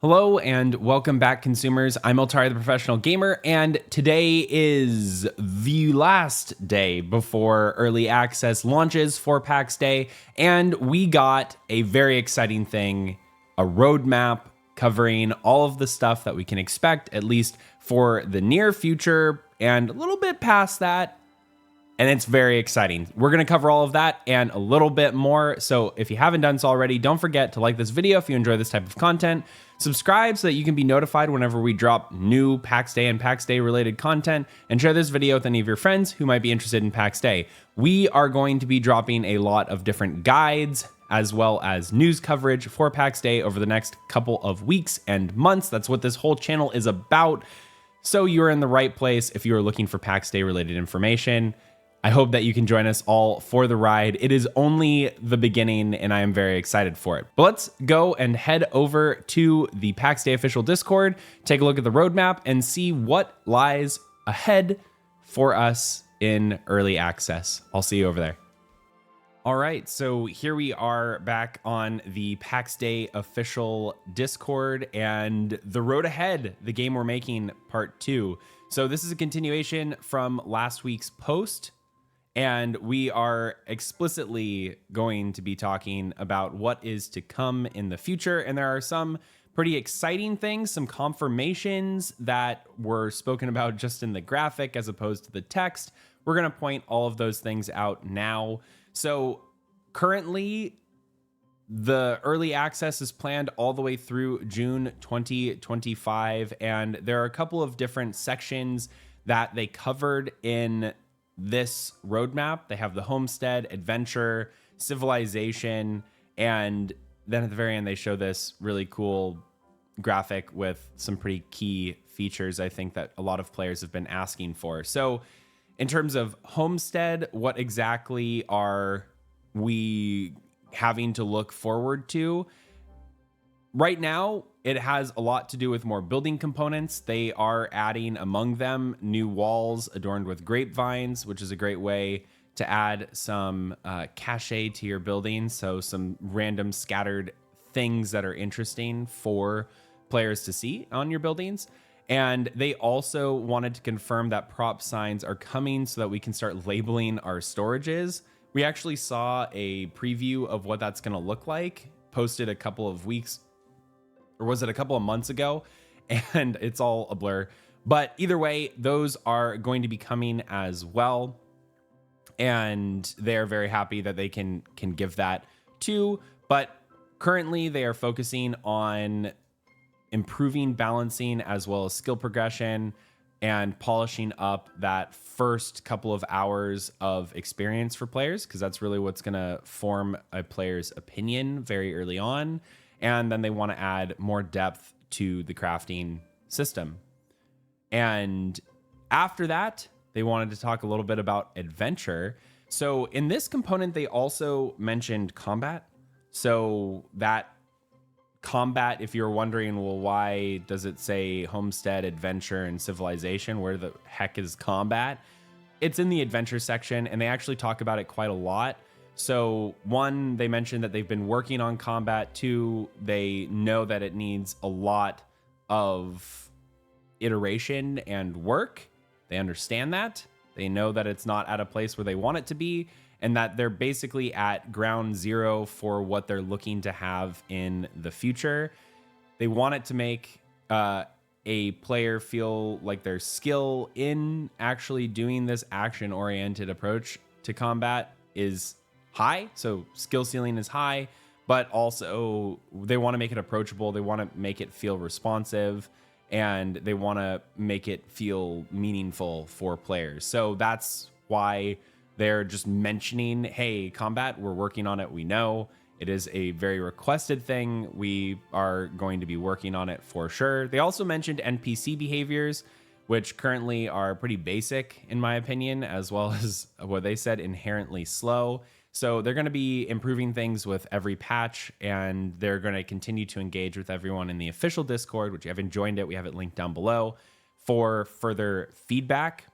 Hello and welcome back, consumers. I'm Altari, the professional gamer, and today is the last day before early access launches for Pax Dei, and we got a very exciting thing, a roadmap covering all of the stuff that we can expect, at least for the near future and a little bit past that. And it's very exciting. We're going to cover all of that and a little bit more. So if you haven't done so already, don't forget to like this video if you enjoy this type of content. Subscribe so that you can be notified whenever we drop new Pax Dei and Pax Dei related content, and share this video with any of your friends who might be interested in Pax Dei. We are going to be dropping a lot of different guides as well as news coverage for Pax Dei over the next couple of weeks and months. That's what this whole channel is about. So you're in the right place if you are looking for Pax Dei related information. I hope that you can join us all for the ride. It is only the beginning, and I am very excited for it. But let's go and head over to the Pax Dei official Discord, take a look at the roadmap, and see what lies ahead for us in early access. I'll see you over there. All right, so here we are back on the Pax Dei official Discord, and the road ahead, the game we're making, part 2. So this is a continuation from last week's post. And we are explicitly going to be talking about what is to come in the future. And there are some pretty exciting things, some confirmations that were spoken about just in the graphic as opposed to the text. We're going to point all of those things out now. So currently, the early access is planned all the way through June 2025. And there are a couple of different sections that they covered in this roadmap. They have the homestead, adventure, civilization, and then at the very end they show this really cool graphic with some pretty key features I think that a lot of players have been asking for. So in terms of homestead, what exactly are we having to look forward to? Right now, it has a lot to do with more building components. They are adding among them new walls adorned with grapevines, which is a great way to add some cachet to your building. So some random scattered things that are interesting for players to see on your buildings. And they also wanted to confirm that prop signs are coming so that we can start labeling our storages. We actually saw a preview of what that's going to look like, posted a couple of weeks, or was it a couple of months ago? And it's all a blur. But either way, those are going to be coming as well. And they're very happy that they can give that too. But currently they are focusing on improving balancing as well as skill progression and polishing up that first couple of hours of experience for players, because that's really what's going to form a player's opinion very early on. And then they want to add more depth to the crafting system. And after that, they wanted to talk a little bit about adventure. So in this component, they also mentioned combat. So that combat, if you're wondering, well, why does it say homestead, adventure, and civilization? Where the heck is combat? It's in the adventure section, and they actually talk about it quite a lot. So one, they mentioned that they've been working on combat. Two, they know that it needs a lot of iteration and work. They understand that. They know that it's not at a place where they want it to be, and that they're basically at ground zero for what they're looking to have in the future. They want it to make a player feel like their skill in actually doing this action-oriented approach to combat is high. So skill ceiling is high, but also they want to make it approachable. They want to make it feel responsive, and they want to make it feel meaningful for players. So that's why they're just mentioning, hey, combat, we're working on it. We know it is a very requested thing. We are going to be working on it for sure. They also mentioned NPC behaviors, which currently are pretty basic in my opinion, as well as what they said, inherently slow. So they're going to be improving things with every patch, and they're going to continue to engage with everyone in the official Discord, which if you haven't joined it, we have it linked down below for further feedback.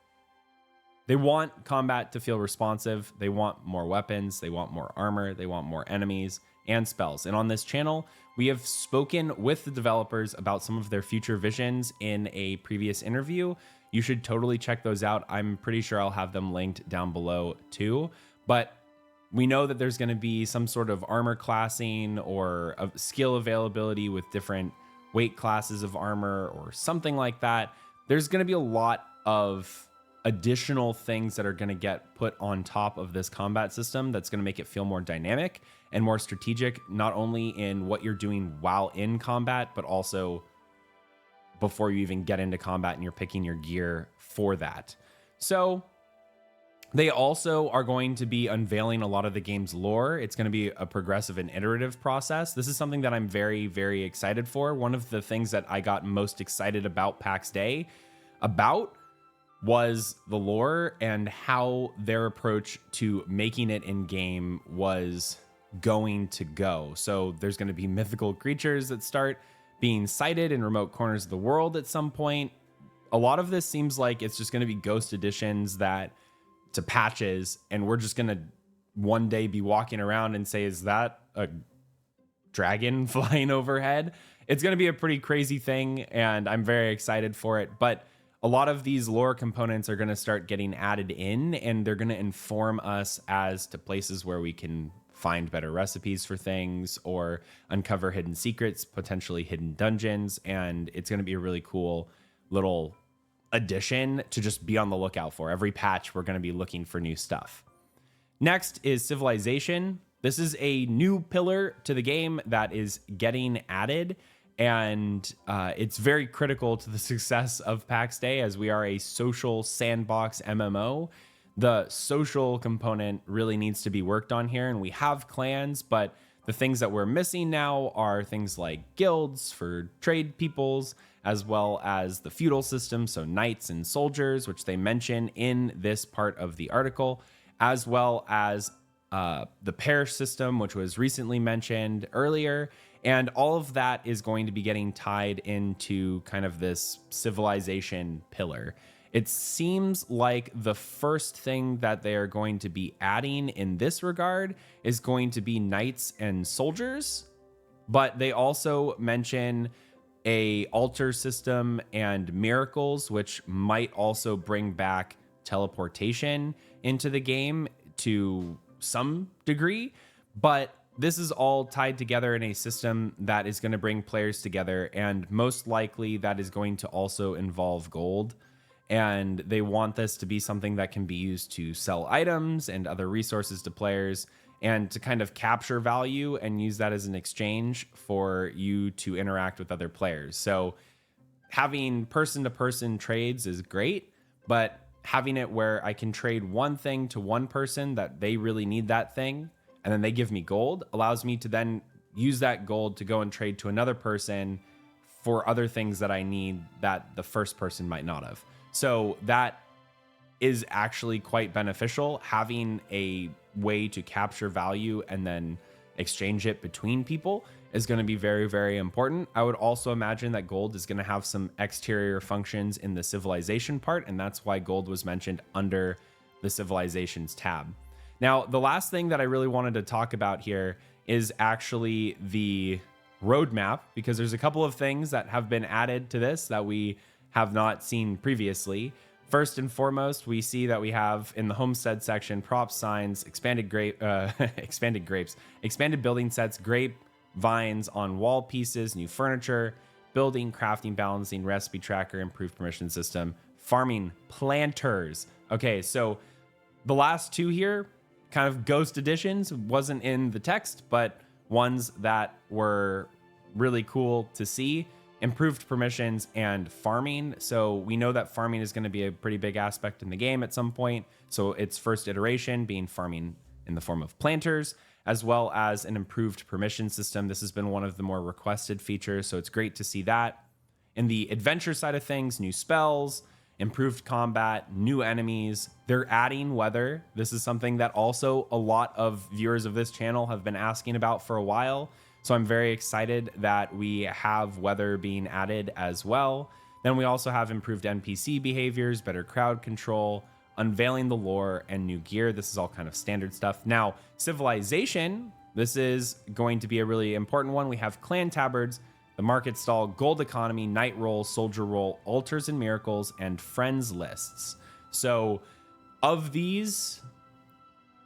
They want combat to feel responsive. They want more weapons. They want more armor. They want more enemies and spells. And on this channel, We have spoken with the developers about some of their future visions in a previous interview. You should totally check those out. I'm pretty sure I'll have them linked down below too. But we know that there's going to be some sort of armor classing or skill availability with different weight classes of armor or something like that. There's going to be a lot of additional things that are going to get put on top of this combat system that's going to make it feel more dynamic and more strategic, not only in what you're doing while in combat, but also before you even get into combat and you're picking your gear for that. So they also are going to be unveiling a lot of the game's lore. It's going to be a progressive and iterative process. This is something that I'm very, very excited for. One of the things that I got most excited about PAX Dai was the lore and how their approach to making it in game was going to go. So there's going to be mythical creatures that start being sighted in remote corners of the world at some point. A lot of this seems like it's just going to be ghost additions to patches, and we're just going to one day be walking around and say, is that a dragon flying overhead? It's going to be a pretty crazy thing, and I'm very excited for it. But a lot of these lore components are going to start getting added in, and they're going to inform us as to places where we can find better recipes for things or uncover hidden secrets, potentially hidden dungeons. And it's going to be a really cool little addition to just be on the lookout for. Every patch, we're going to be looking for new stuff. Next is Civilization. This is a new pillar to the game that is getting added. And it's very critical to the success of PAX Dai, as we are a social sandbox MMO. The social component really needs to be worked on here, and we have clans, but the things that we're missing now are things like guilds for trade peoples, as well as the feudal system, so knights and soldiers, which they mention in this part of the article, as well as the parish system, which was recently mentioned earlier. And all of that is going to be getting tied into kind of this civilization pillar. It seems like the first thing that they are going to be adding in this regard is going to be knights and soldiers, but they also mention a altar system and miracles, which might also bring back teleportation into the game to some degree. But this is all tied together in a system that is going to bring players together, and most likely that is going to also involve gold. And they want this to be something that can be used to sell items and other resources to players, and to kind of capture value and use that as an exchange for you to interact with other players. So having person-to-person trades is great, but having it where I can trade one thing to one person that they really need that thing, and then they give me gold, allows me to then use that gold to go and trade to another person for other things that I need that the first person might not have. So that is actually quite beneficial. Having a way to capture value and then exchange it between people is going to be very, very important. I would also imagine that gold is going to have some exterior functions in the civilization part, and that's why gold was mentioned under the civilizations tab. Now, the last thing that I really wanted to talk about here is actually the roadmap, because there's a couple of things that have been added to this that we have not seen previously. First and foremost, we see that we have in the homestead section, prop signs, expanded building sets, grape vines on wall pieces, new furniture, building, crafting, balancing, recipe tracker, improved permission system, farming planters. Okay, so the last two here, kind of ghost additions, wasn't in the text, but ones that were really cool to see. Improved permissions and farming. So we know that farming is going to be a pretty big aspect in the game at some point. So its first iteration being farming in the form of planters, as well as an improved permission system. This has been one of the more requested features, so it's great to see that. In the adventure side of things, new spells, improved combat, new enemies. They're adding weather. This is something that also a lot of viewers of this channel have been asking about for a while. So I'm very excited that we have weather being added as well. Then we also have improved NPC behaviors, better crowd control, unveiling the lore, and new gear. This is all kind of standard stuff. Now, Civilization, this is going to be a really important one. We have Clan Tabards, the Market Stall, Gold Economy, Night Roll, Soldier Roll, Altars and Miracles, and Friends lists. So of these,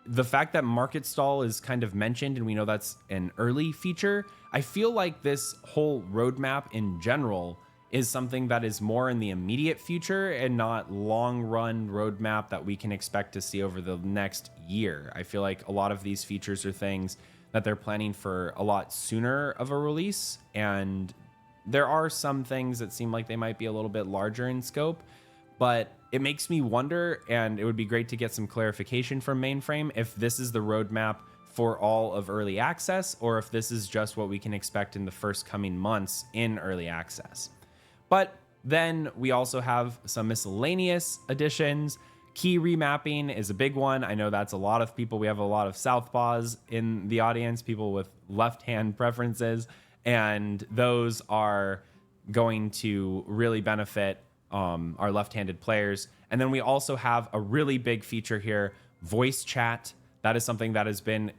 the fact that Market Stall is kind of mentioned, and we know that's an early feature, I feel like this whole roadmap in general is something that is more in the immediate future and not long run roadmap that we can expect to see over the next year. I feel like a lot of these features are things that they're planning for a lot sooner of a release. And there are some things that seem like they might be a little bit larger in scope, but it makes me wonder, and it would be great to get some clarification from Mainframe, if this is the roadmap for all of early access, or if this is just what we can expect in the first coming months in early access. But then we also have some miscellaneous additions. Key remapping is a big one. I know that's a lot of people. We have a lot of Southpaws in the audience, people with left-hand preferences, and those are going to really benefit our left-handed players. And then we also have a really big feature here, voice chat. That is something that has been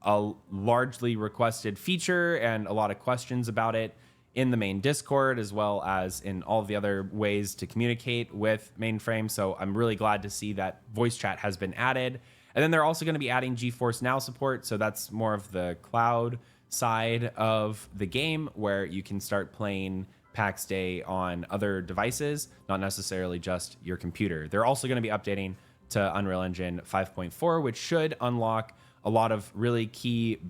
a largely requested feature and a lot of questions about it in the main Discord, as well as in all of the other ways to communicate with Mainframe. So I'm really glad to see that voice chat has been added. And then they're also going to be adding GeForce Now support. So that's more of the cloud side of the game, where you can start playing Pax Dei on other devices, not necessarily just your computer. They're also going to be updating to Unreal Engine 5.4, which should unlock a lot of really key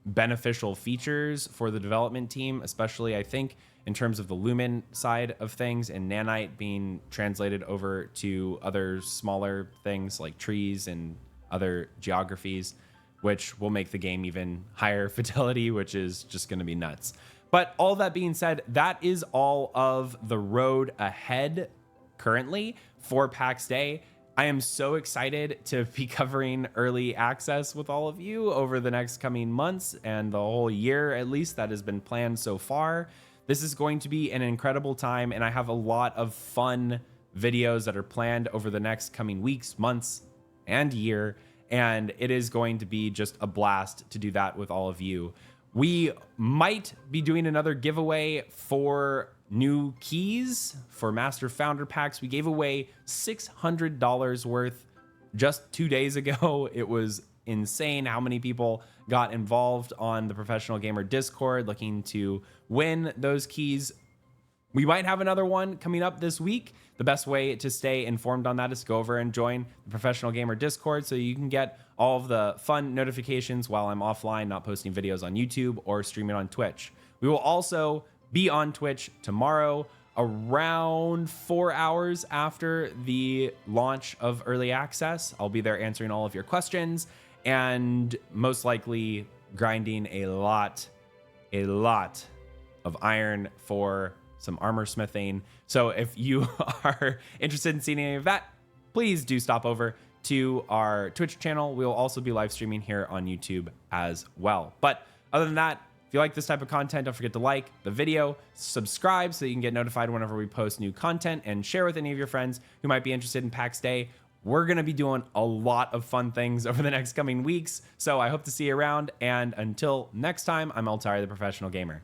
beneficial features for the development team, especially I think in terms of the Lumen side of things, and Nanite being translated over to other smaller things like trees and other geographies, which will make the game even higher fidelity, which is just going to be nuts. But all that being said, that is all of the road ahead currently for Pax Dei. I am so excited to be covering early access with all of you over the next coming months and the whole year, at least, that has been planned so far. This is going to be an incredible time, and I have a lot of fun videos that are planned over the next coming weeks, months, and year, and it is going to be just a blast to do that with all of you. We might be doing another giveaway for new keys for Master Founder packs. We gave away $600 worth just 2 days ago. It was insane how many people got involved on the Professional Gamer Discord looking to win those keys. We might have another one coming up this week. The best way to stay informed on that is to go over and join the Professional Gamer Discord so you can get all of the fun notifications while I'm offline, not posting videos on YouTube or streaming on Twitch. We will also be on Twitch tomorrow around 4 hours after the launch of early access. I'll be there answering all of your questions and most likely grinding a lot of iron for some armor smithing. So if you are interested in seeing any of that, please do stop over to our Twitch channel. We'll also be live streaming here on YouTube as well. But other than that, if you like this type of content, don't forget to like the video, subscribe so you can get notified whenever we post new content, and share with any of your friends who might be interested in Pax Dei. We're going to be doing a lot of fun things over the next coming weeks, so I hope to see you around. And until next time, I'm Altari, the Professional Gamer.